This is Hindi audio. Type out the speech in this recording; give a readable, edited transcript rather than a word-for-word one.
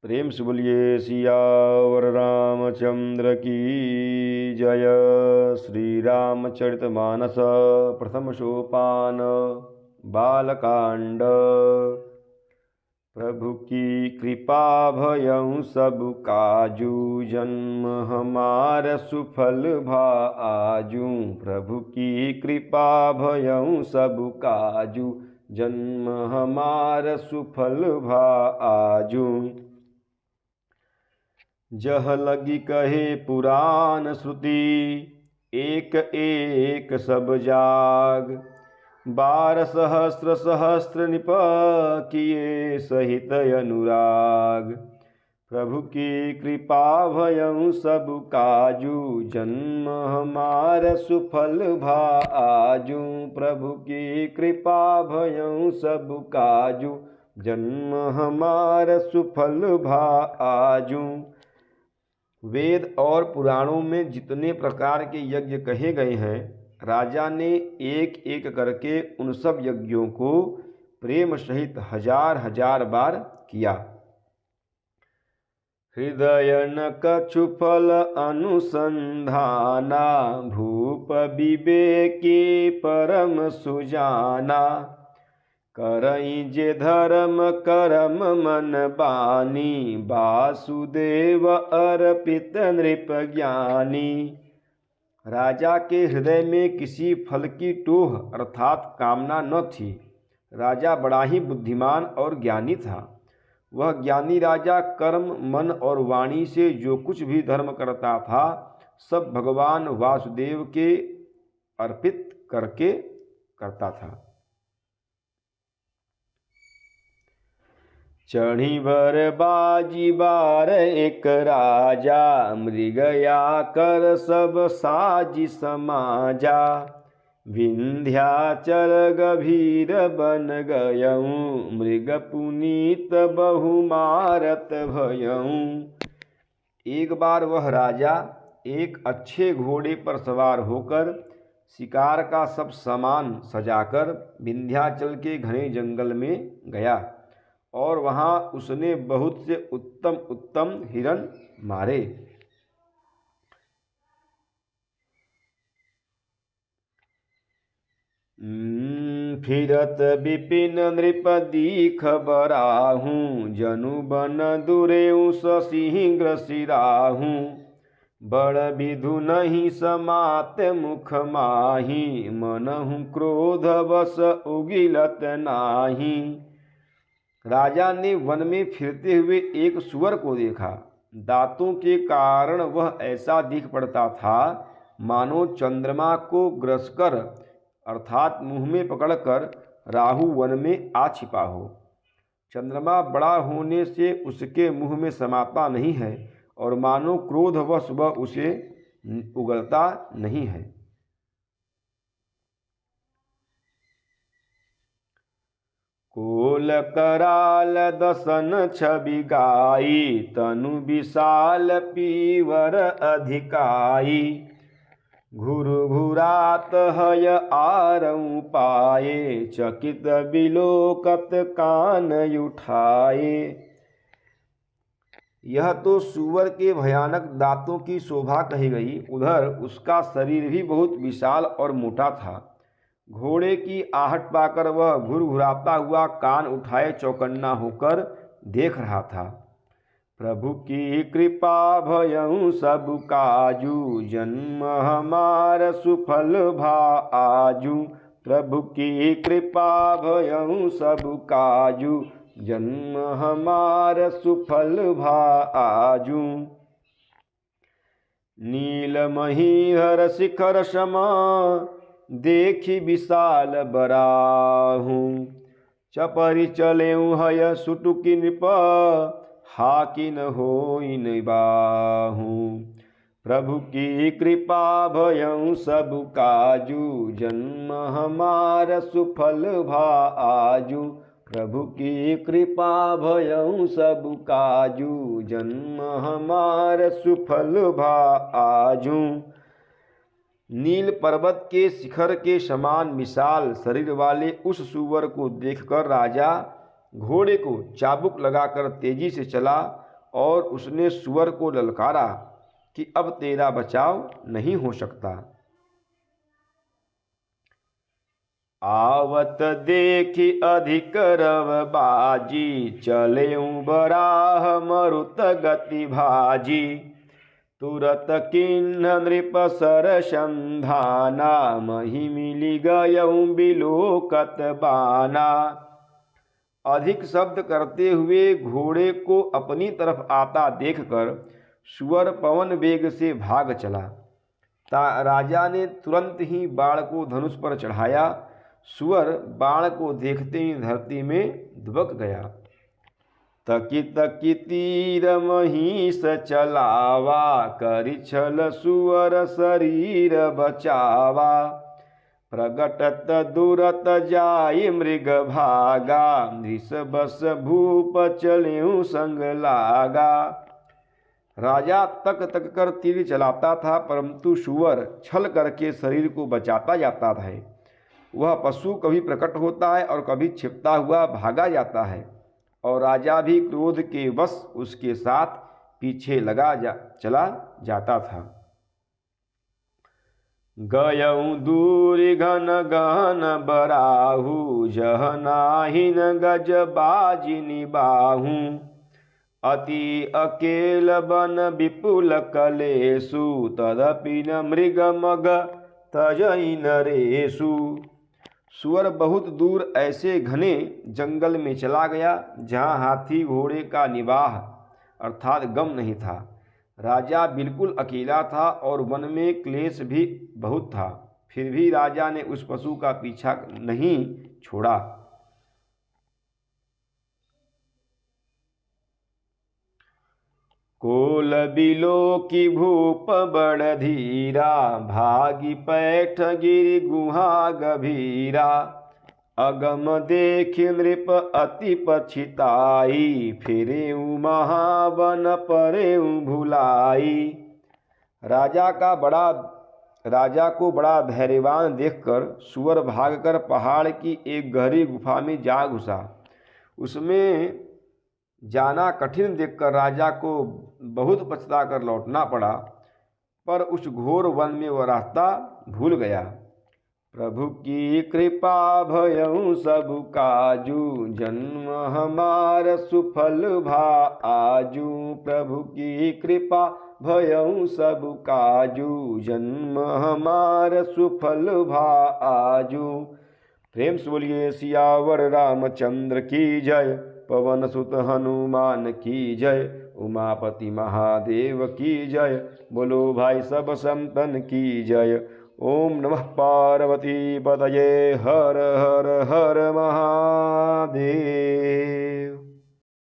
प्रेम से बोलिए सियावर रामचंद्र की जय। श्री रामचरितमानस प्रथम सोपान बालकांड। प्रभु की कृपा भयं सब काजू, जन्म हमार सुफल भा आजू। प्रभु की कृपा भयं सब काजू, जन्म हमार सुफल भा आजू। जह लगी कहे पुराण श्रुति, एक एक सब जाग। 12 सहस्र निप किए सहित अनुराग। प्रभु की कृपा भयं सब काजू, जन्म हमार सुफल भा आजू। प्रभु की कृपा भयं सब काजू, जन्म हमार सुफल भा आजू। वेद और पुराणों में जितने प्रकार के यज्ञ कहे गए हैं, राजा ने एक एक करके उन सब यज्ञों को प्रेम सहित हजार हजार बार किया। हृदय न कछु फल अनुसंधाना, भूप विवेकी परम सुजाना। करई जे धर्म करम मन बानी, वासुदेव अर्पित नृप ज्ञानी। राजा के हृदय में किसी फल की टोह अर्थात कामना न थी। राजा बड़ा ही बुद्धिमान और ज्ञानी था। वह ज्ञानी राजा कर्म मन और वाणी से जो कुछ भी धर्म करता था, सब भगवान वासुदेव के अर्पित करके करता था। चढ़ी बर बाजी बार एक राजा, मृगया कर सब साजी समाजा। विंध्याचल गभीर बन गयऊँ, मृग पुनीत बहु मारत भयऊँ। एक बार वह राजा एक अच्छे घोड़े पर सवार होकर शिकार का सब सामान सजाकर विंध्याचल के घने जंगल में गया और वहाँ उसने बहुत से उत्तम उत्तम हिरण मारे। फिरत विपिन नृप दीख बराहूँ, जनु बन दुरेऊ ससिंह सिराहूँ। बड़ विधु नहीं समात मुख माही, मनहु क्रोध बस उगिलत नाही। राजा ने वन में फिरते हुए एक सुअर को देखा। दांतों के कारण वह ऐसा दिख पड़ता था मानो चंद्रमा को ग्रसकर अर्थात मुंह में पकड़कर राहु वन में आ छिपा हो। चंद्रमा बड़ा होने से उसके मुंह में समाता नहीं है और मानो क्रोधवश वह उसे उगलता नहीं है। कोल कराल दसन छवि गाई, तनु विशाल पीवर अधिकाई। घुरु घुरात हय आरऊ पाए, चकित बिलोकत कान उठाए। यह तो सुअर के भयानक दांतों की शोभा कही गई, उधर उसका शरीर भी बहुत विशाल और मोटा था। घोड़े की आहट पाकर वह घुरघुराता हुआ कान उठाए चौकन्ना होकर देख रहा था। प्रभु की कृपा भयं सब काजू, जन्म हमार सुफल भा आजू। प्रभु की कृपा भयं सब काजू, जन्म हमार सुफल भा आजू। नील महीहर शिखर समा, देखी विशाल बराहूँ। चपरि चलेऊ हय सुटुकी नृप, हाकिन होइन बाहूँ। प्रभु की कृपा भयं सब काजू, जन्म हमार सुफल भा आजू। प्रभु की कृपा भयं सब काजू, जन्म हमार सुफल भा आजू। नील पर्वत के शिखर के समान विशाल शरीर वाले उस सुअर को देखकर राजा घोड़े को चाबुक लगाकर तेजी से चला और उसने सुअर को ललकारा कि अब तेरा बचाव नहीं हो सकता। आवत देखी अधिक रव बाजी, चलेऊं बराह मरुत गति भाजी। तुरत किन्ह नृप सर संधाना, मही मिली गयऊं बिलोकत बाना। अधिक शब्द करते हुए घोड़े को अपनी तरफ आता देखकर सुअर पवन वेग से भाग चला। राजा ने तुरंत ही बाण को धनुष पर चढ़ाया। सुअर बाण को देखते ही धरती में दुबक गया। तकी तकी तीर महिष चलावा, करि छल सुअर शरीर बचावा। प्रगटत दुरत जाय मृग भागा, नृष बस भूप चलेऊ संग लागा। राजा तक तक कर तीर चलाता था, परंतु सुअर छल करके शरीर को बचाता जाता है। वह पशु कभी प्रकट होता है और कभी छिपता हुआ भागा जाता है, और राजा भी क्रोध के वश उसके साथ पीछे चला जाता था। गयऊं दूर घन गहन बराहू, जह नाहिन गज बाजी निबाहू। अति अकेल बन विपुल कलेसु, तदपि न मृग मग तजई नरेसु। सुअर बहुत दूर ऐसे घने जंगल में चला गया जहाँ हाथी घोड़े का निवाह अर्थात गम नहीं था। राजा बिल्कुल अकेला था और वन में क्लेश भी बहुत था, फिर भी राजा ने उस पशु का पीछा नहीं छोड़ा। कोल बिलो की भूप बड़ धीरा, भागी पैठ गिरि गुहा गभीरा। अगम देख नृप अति पछिताई, फिरेऊ महावन परेऊ भुलाई। राजा को बड़ा धैर्यवान देखकर सुअर भागकर पहाड़ की एक गहरी गुफा में जा घुसा। उसमें जाना कठिन देखकर राजा को बहुत पछता कर लौटना पड़ा, पर उस घोर वन में वह रास्ता भूल गया। प्रभु की कृपा भयऊं सब काजू, जन्म हमार सुफल भा आजू। प्रभु की कृपा भयऊं सब काजू, जन्म हमार सुफल भा आजू। प्रेम से बोलिए सियावर रामचंद्र की जय, पवन सुत हनुमान की जय, उमापति महादेव की जय। बोलो भाई सब संतन की जय। ओम नमः पार्वती पतये, हर हर हर